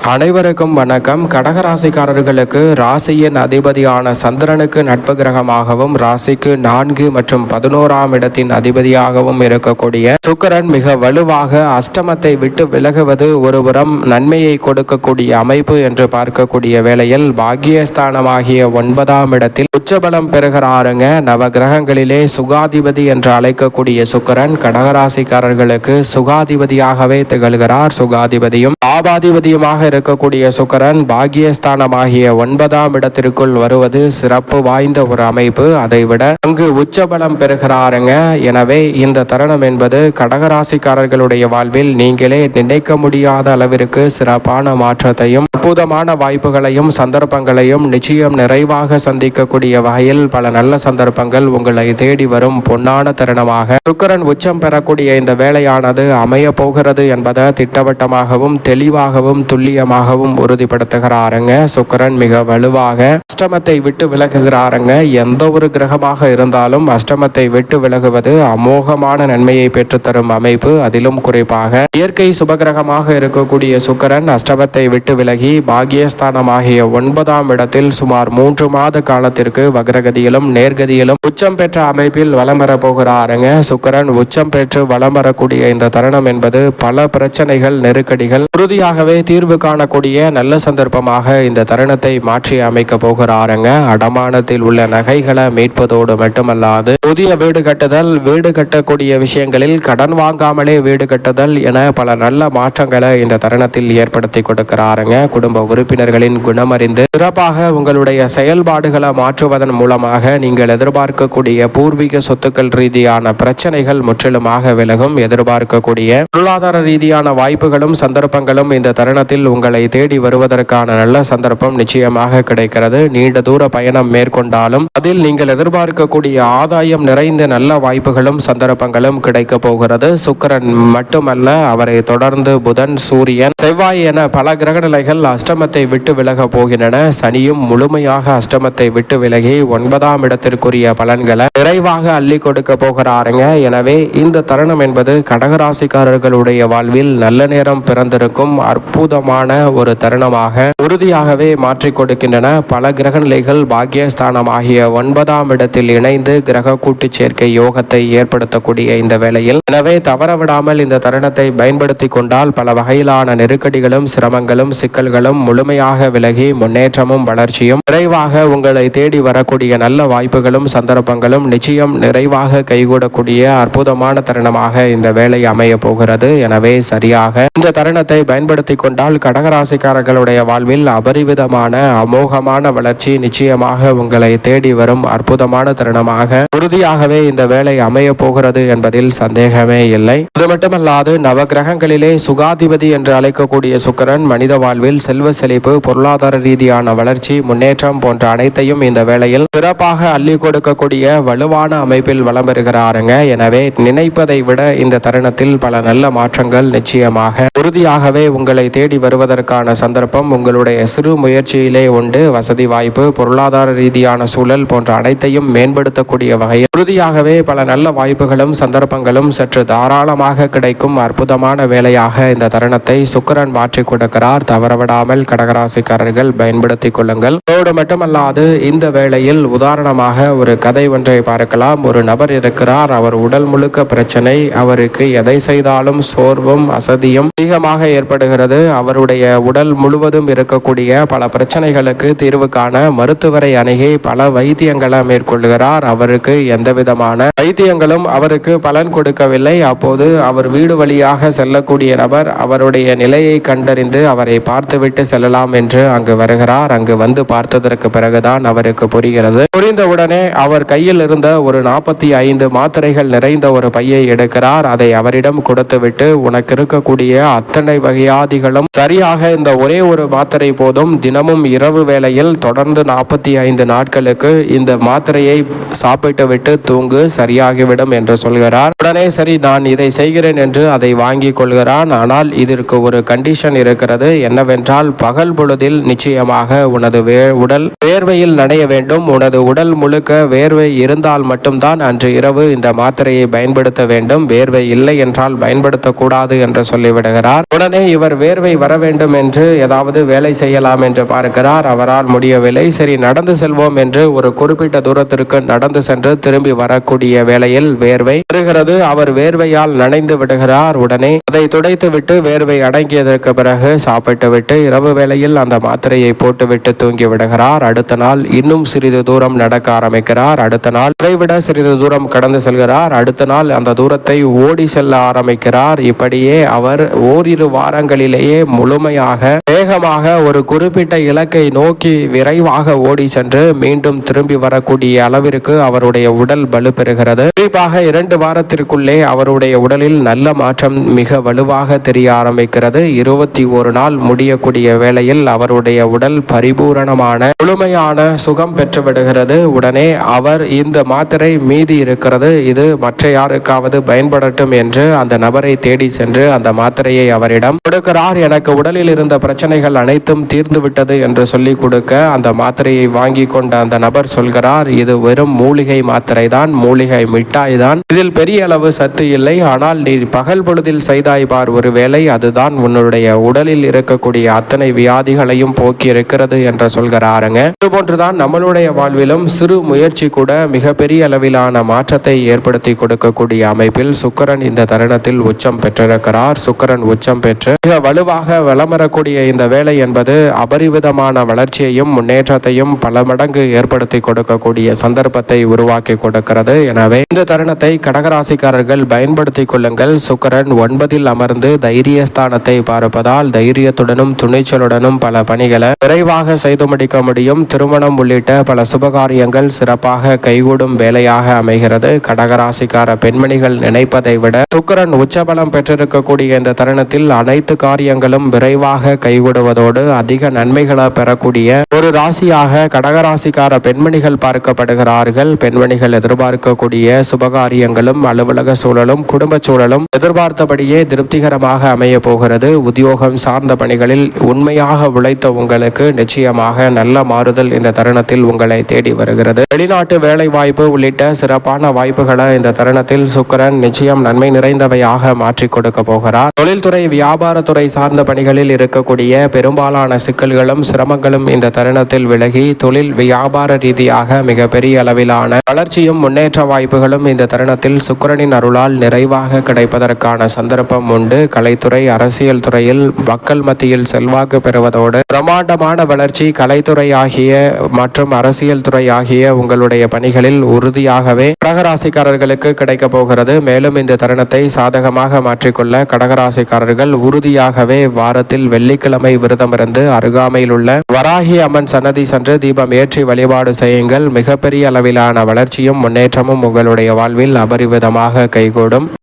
அனைவருக்கும் வணக்கம். கடகராசிக்காரர்களுக்கு ராசியின் அதிபதியான சந்திரனுக்கு நட்பு கிரகமாகவும் ராசிக்கு 4 மற்றும் 11ஆம் இடத்தின் அதிபதியாகவும் இருக்கக்கூடிய சுக்கிரன் மிக வலுவாக அஷ்டமத்தை விட்டு விலகுவது ஒருபுறம் நன்மையை கொடுக்கக்கூடிய அமைப்பு என்று பார்க்கக்கூடிய வேளையில் பாக்கியஸ்தானமாகிய 9ஆம் இடத்தில் உச்சபலம் பெறுகிறாருங்க. நவ கிரகங்களிலே சுகாதிபதி என்று அழைக்கக்கூடிய சுக்கிரன் கடகராசிக்காரர்களுக்கு சுகாதிபதியாகவே திகழ்கிறார். சுகாதிபதியும் லாபாதிபதியுமாக இருக்கக்கூடிய சுக்கிரன் பாக்கியஸ்தானமாகிய 9ஆம் இடத்திற்குள் வருவது சிறப்பு வாய்ந்த ஒரு அமைப்பு. அதைவிட அங்கு உச்சபலம் பெறுகிறாருங்க. எனவே இந்த தருணம் என்பது கடகராசிக்காரர்களுடைய வாழ்வில் நீங்களே நினைக்க முடியாத அளவிற்கு சிறப்பான மாற்றத்தையும் அற்புதமான வாய்ப்புகளையும் சந்தர்ப்பங்களையும் நிச்சயம் நிறைவாக சந்திக்கக்கூடிய வகையில் பல நல்ல சந்தர்ப்பங்கள் உங்களை தேடி வரும் பொன்னான தருணமாக சுக்கிரன் உச்சம் பெறக்கூடிய இந்த வேளையானது அமைய போகிறது என்பதை திட்டவட்டமாகவும் தெளிவாகவும் துல்லியமாகவும் உறுதிப்படுத்துகிறாருங்க. சுக்கிரன் மிக வலுவாக அஷ்டமத்தை விட்டு விலகுகிறாருங்க. எந்த ஒரு கிரகமாக இருந்தாலும் அஷ்டமத்தை விட்டு விலகுவது அமோகமான நன்மையை பெற்றுத்தரும் அமைப்பு. அதிலும் குறிப்பாக இயற்கை சுபகிரகமாக இருக்கக்கூடிய சுக்கிரன் அஷ்டமத்தை விட்டு விலகி பாக்கியஸ்தானமாகிய 9ஆம் இடத்தில் சுமார் 3 மாத காலத்திற்கு வக்ரகதியிலும் நேர்கதியிலும் உச்சம் பெற்ற அமைப்பில் வலம் பெற போகிறாருங்க. சுக்கிரன் உச்சம் பெற்று வலம் வரக்கூடிய இந்த தருணம் என்பது பல பிரச்சனைகள் நெருக்கடிகள் உறுதியாகவே தீர்வு காணக்கூடிய நல்ல சந்தர்ப்பமாக இந்த தருணத்தை மாற்றி அமைக்க போகிறாருங்க. அடமானத்தில் உள்ள நகைகளை மீட்பதோடு மட்டுமல்லாது புதிய வீடு கட்டுதல், வீடு கட்டக்கூடிய விஷயங்களில் கடன் வாங்காமலே வீடு கட்டுதல் என பல நல்ல மாற்றங்களை இந்த தருணத்தில் ஏற்படுத்தி கொடுக்கிறாருங்க. குடும்ப உறுப்பினர்களின் குணமறிந்து சிறப்பாக உங்களுடைய செயல்பாடுகளை மாற்றுவதன் மூலமாக நீங்கள் எதிர்பார்க்கக்கூடிய பூர்வீக சொத்துக்கள் ரீதியான பிரச்சனைகள் முற்றிலுமாக விலகும். எதிர்பார்க்கக்கூடிய பொருளாதார ரீதியான வாய்ப்புகளும் சந்தர்ப்பங்களும் இந்த தருணத்தில் உங்களை தேடி வருவதற்கான நல்ல சந்தர்ப்பம் நிச்சயமாக கிடைக்கிறது. நீண்ட தூர பயணம் மேற்கொண்டாலும் அதில் நீங்கள் எதிர்பார்க்கக்கூடிய ஆதாயம் நிறைந்த நல்ல வாய்ப்புகளும் சந்தர்ப்பங்களும் கிடைக்க போகிறது. சுக்கிரன் மட்டுமல்ல, அவரை தொடர்ந்து புதன், சூரியன், செவ்வாய் என பல கிரக நிலைகள் அஷ்டமத்தை விட்டு விலக போகின்றன. சனியும் முழுமையாக அஷ்டமத்தை விட்டு விலகி 9ஆம் இடத்திற்குரிய பலன்களை நிறைவாக அள்ளி கொடுக்க போகிறாருங்க. எனவே இந்த தருணம் என்பது கடகராசிக்காரர்களுடைய வாழ்வில் நல்ல நேரம் பிறந்திருக்கும் அற்புதமான ஒரு தருணமாக உறுதியாகவே மாற்றிக் கொடுக்கின்றன. பல கிரக நிலைகள் பாக்கியஸ்தானம் ஆகிய 9ஆம் இடத்தில் இணைந்து கிரக கூட்டு சேர்க்கை யோகத்தை ஏற்படுத்தக்கூடிய இந்த வேளையில் எனவே தவறவிடாமல் இந்த தருணத்தை பயன்படுத்தி கொண்டால் பல வகையிலான நெருக்கடிகளும் சிரமங்களும் சிக்கல்களும் முழுமையாக விலகி முன்னேற்றமும் வளர்ச்சியும் நிறைவாக உங்களை தேடி வரக்கூடிய நல்ல வாய்ப்புகளும் சந்தர்ப்பங்களும் நிச்சயம் நிறைவாக கைகூடக்கூடிய அற்புதமான தருணமாக இந்த வேலை அமைய போகிறது. எனவே சரியாக இந்த தருணத்தை பயன்படுத்தி கொண்டால் கடகராசிக்காரர்களுடைய வாழ்வில் அபரிவிதமான அமோகமான வளர்ச்சி நிச்சயமாக உங்களை தேடி வரும் அற்புதமான தருணமாக உறுதியாகவே இந்த வேலை அமைய போகிறது என்பதில் சந்தேகமே இல்லை. இது மட்டுமல்லாது நவகிரகங்களிலே சுகாதிபதி என்று அழைக்கக்கூடிய சுக்கிரன் மனித வாழ்வில் செல்வ செழிப்பு, பொருளாதார ரீதியான வளர்ச்சி, முன்னேற்றம் போன்ற அனைத்தையும் இந்த வேளையில் சிறப்பாக அள்ளி கொடுக்கக்கூடிய வலுவான அமைப்பில் வலம் பெறுகிறாருங்க. எனவே நினைப்பதை விட இந்த தருணத்தில் பல நல்ல மாற்றங்கள் நிச்சயமாக உறுதியாகவே உங்களை தேடி வருவதற்கான சந்தர்ப்பம் உங்களுடைய சிறு முயற்சியிலே உண்டு. வசதி வாய்ப்பு, பொருளாதார ரீதியான சூழல் போன்ற அனைத்தையும் மேம்படுத்தக்கூடிய வகையில் உறுதியாகவே பல நல்ல வாய்ப்புகளும் சந்தர்ப்பங்களும் சற்று தாராளமாக கிடைக்கும் அற்புதமான வேலையாக இந்த தருணத்தை சுக்கிரன் மாற்றி கொடுக்கிறார். தவறவிடாமல் கடகராசிக்காரர்கள் பயன்படுத்திக் கொள்ளுங்கள். அதோடு மட்டுமல்லாது இந்த வேளையில் உதாரணமாக ஒரு கதை ஒன்றை பார்க்கலாம். ஒரு நபர் இருக்கிறார். அவர் உடல் முழுக்க பிரச்சனை. அவருக்கு எதை செய்தாலும் சோர்வும் அசதியும் அதிகமாக ஏற்படுகிறது. அவருடைய உடல் முழுவதும் இருக்கக்கூடிய பல பிரச்சனைகளுக்கு தீர்வு காண மருத்துவரை அணுகி பல வைத்தியங்களை மேற்கொள்கிறார். அவருக்கு எந்த விதமான வைத்தியங்களும் அவருக்கு பலன் கொடுக்கவில்லை. அப்போது அவர் வீடு வழியாக செல்லக்கூடிய நபர் அவருடைய நிலையை கண்டறிந்து அவரை பார்த்துவிட்டு செல்லலாம் என்று அங்கு வருகிறார். அங்கு வந்து பார்த்ததற்கு பிறகுதான் அவருக்கு புரிகிறது. புரிந்தவுடனே அவர் கையில் இருந்த ஒரு 45 மாத்திரைகள் நிறைந்த ஒரு பையை எடுக்கிறார். அதை அவரிடம் கொடுத்துவிட்டு, உனக்கு இருக்கக்கூடிய அத்தனை வகையாதிகளும் சரியாக இந்த ஒரே ஒரு மாத்திரை போதும். தினமும் இரவு வேளையில் தொடர்ந்து 45 நாட்களுக்கு இந்த மாத்திரையை சாப்பிட்டு விட்டு தூங்கு, சரியாகிவிடும் என்று சொல்கிறார். உடனே சரி, நான் இதை செய்கிறேன் என்று அதை வாங்கி கொள்கிறான். ஆனால் இதற்கு ஒரு கண்டிஷன் இருக்கிறது. என்னவென்றால் பகல் பொழுதில் நிச்சயமாக உனது உடல் வேர்வையில் நனைய வேண்டும். உனது உடல் முழுக்க வேர்வை இருந்தால் மட்டும்தான் அன்று இரவு இந்த மாத்திரையை பயன்படுத்த வேண்டும். வேர்வை இல்லை என்றால் பயன்படுத்தக்கூடாது என்று சொல்லிவிடுகிறார். உடனே இவர் வேர்வை வர வேண்டும் வேண்டும் என்று ஏதாவது வேலை செய்யலாம் என்று பார்க்கிறார். அவரால் முடியவில்லை. சரி, நடந்து செல்வோம் என்று ஒரு குறிப்பிட்ட தூரத்திற்கு நடந்து சென்று திரும்பி வரக்கூடிய வேளையில் வேர்வை வருகிறது. அவர் வேர்வையால் நனைந்து விடுகிறார். உடனே அதை துடைத்து விட்டு வேர்வை அடங்கியதற்கு பிறகு சாப்பிட்டு விட்டு இரவு வேளையில் அந்த மாத்திரையை போட்டுவிட்டு தூங்கி விடுகிறார். அடுத்த நாள் இன்னும் சிறிது தூரம் நடக்க ஆரம்பிக்கிறார். அடுத்த நாள் அதைவிட சிறிது தூரம் கடந்து செல்கிறார். அடுத்த நாள் அந்த தூரத்தை ஓடி செல்ல ஆரம்பிக்கிறார். இப்படியே அவர் ஓரிரு வாரங்களிலேயே முழுமையாக வேகமாக ஒரு குறிப்பிட்ட இலக்கை நோக்கி விரைவாக ஓடி சென்று மீண்டும் திரும்பி வரக்கூடிய அளவிற்கு அவருடைய உடல் வலுப்பெறுகிறது. குறிப்பாக 2 வாரத்திற்குள்ளே அவருடைய உடலில் நல்ல மாற்றம் மிக வலுவாக தெரிய ஆரம்பிக்கிறது. 21 நாள் முடியக்கூடிய வேளையில் அவருடைய உடல் பரிபூரணமான முழுமையான சுகம் பெற்று விடுகிறது. உடனே அவர் இந்த மாத்திரை மீதி இருக்கிறது, இது மற்ற யாருக்காவது பயன்படட்டும் என்று அந்த நபரை தேடி சென்று அந்த மாத்திரையை அவரிடம் கொடுக்கிறார். எனக்கு உடலில் இருந்த பிரச்சனைகள் அனைத்தும் தீர்ந்து விட்டது என்று சொல்லி கொடுக்க அந்த மாத்திரையை வாங்கி கொண்ட அந்த நபர் சொல்கிறார், இது வெறும் மூலிகை மாத்திரை தான், மூலிகை மிட்டாய் தான், இதில் பெரிய அளவு சத்து இல்லை. ஆனால் நீ பகல் பொழுதில் செய்தாய் பார், ஒருவேளை அதுதான் உன்னுடைய உடலில் இருக்கக்கூடிய அத்தனை வியாதிகளையும் போக்கி இருக்கிறது என்று சொல்கிறாருங்க. இதுபோன்றுதான் நம்மளுடைய வாழ்விலும் சிறு முயற்சி கூட மிகப்பெரிய அளவிலான மாற்றத்தை ஏற்படுத்தி கொடுக்கக்கூடிய அமைப்பில் சுக்கிரன் இந்த தருணத்தில் உச்சம் பெற்றிருக்கிறார். சுக்கிரன் உச்சம் பெற்று மிக வலுவாக வலம் வரக்கூடிய இந்த வேலை என்பது அபரிவிதமான வளர்ச்சியையும் முன்னேற்றத்தையும் பல மடங்கு ஏற்படுத்தி கொடுக்கக்கூடிய சந்தர்ப்பத்தை உருவாக்கி கொடுக்கிறது. எனவே இந்த தருணத்தை கடகராசிக்காரர்கள் பயன்படுத்திக் கொள்ளுங்கள். சுக்கிரன் 9ல் அமர்ந்து தைரியஸ்தானத்தை பார்ப்பதால் தைரியத்துடனும் துணிச்சலுடனும் பல பணிகளை விரைவாக செய்து முடிக்க முடியும். திருமணம் உள்ளிட்ட பல சுபகாரியங்கள் சிறப்பாக கைகூடும் வேலையாக அமைகிறது. கடகராசிக்கார பெண்மணிகள் நினைப்பதை விட சுக்கிரன் உச்சபலம் பெற்றிருக்கக்கூடிய இந்த தருணத்தில் அனைத்து காரியங்களும் விரைவாக கைகூடுவதோடு அதிக நன்மைகளை பெறக்கூடிய ஒரு ராசியாக கடகராசிக்கார பெண்மணிகள் பார்க்கப்படுகிறார்கள். பெண்மணிகள் எதிர்பார்க்கக்கூடிய சுபகாரியங்களும் அலுவலக சூழலும் குடும்ப சூழலும் எதிர்பார்த்தபடியே திருப்திகரமாக அமைய போகிறது. உத்தியோகம் சார்ந்த பணிகளில் உண்மையாக உழைத்த உங்களுக்கு நிச்சயமாக நல்ல மாறுதல் இந்த தருணத்தில் உங்களை தேடி வருகிறது. வெளிநாட்டு வேலை வாய்ப்பு உள்ளிட்ட சிறப்பான வாய்ப்புகளை இந்த தருணத்தில் சுக்கிரன் நிச்சயம் நன்மை நிறைந்தவையாக மாற்றி கொடுக்க போகிறார். தொழில்துறை வியாபாரத்துறை சார்ந்த பணிகளில் இருக்கக்கூடிய பெரும்பாலான சிக்கல்களும் சிரமங்களும் இந்த தருணத்தில் விலகி தொழில் வியாபார ரீதியாக மிகப்பெரிய அளவிலான வளர்ச்சியும் முன்னேற்ற வாய்ப்புகளும் இந்த தருணத்தில் சுக்கிரனின் அருளால் நிறைவாக கிடைப்பதற்கான சந்தர்ப்பம் உண்டு. கலைத்துறை அரசியல் துறையில் மக்கள் மத்தியில் செல்வாக்கு பெறுவதோடு பிரமாண்டமான வளர்ச்சி கலைத்துறை ஆகிய மற்றும் அரசியல் துறை ஆகிய உங்களுடைய பணிகளில் உறுதியாகவே கடகராசிக்காரர்களுக்கு கிடைக்க போகிறது. மேலும் இந்த தருணத்தை சாதகமாக மாற்றிக்கொள்ள கடகராசிக்காரர்கள் உறுதியாகவே வாரத்தில் வெள்ளிக்கிழமை விரதமிருந்து அருகாமையில் உள்ள வராகி அம்மன் சன்னதி சென்று தீபம் ஏற்றி வழிபாடு செய்யுங்கள். மிகப்பெரிய அளவிலான வளர்ச்சியும் முன்னேற்றமும் உங்களுடைய வாழ்வில் அபரிவிதமாக கைகூடும்.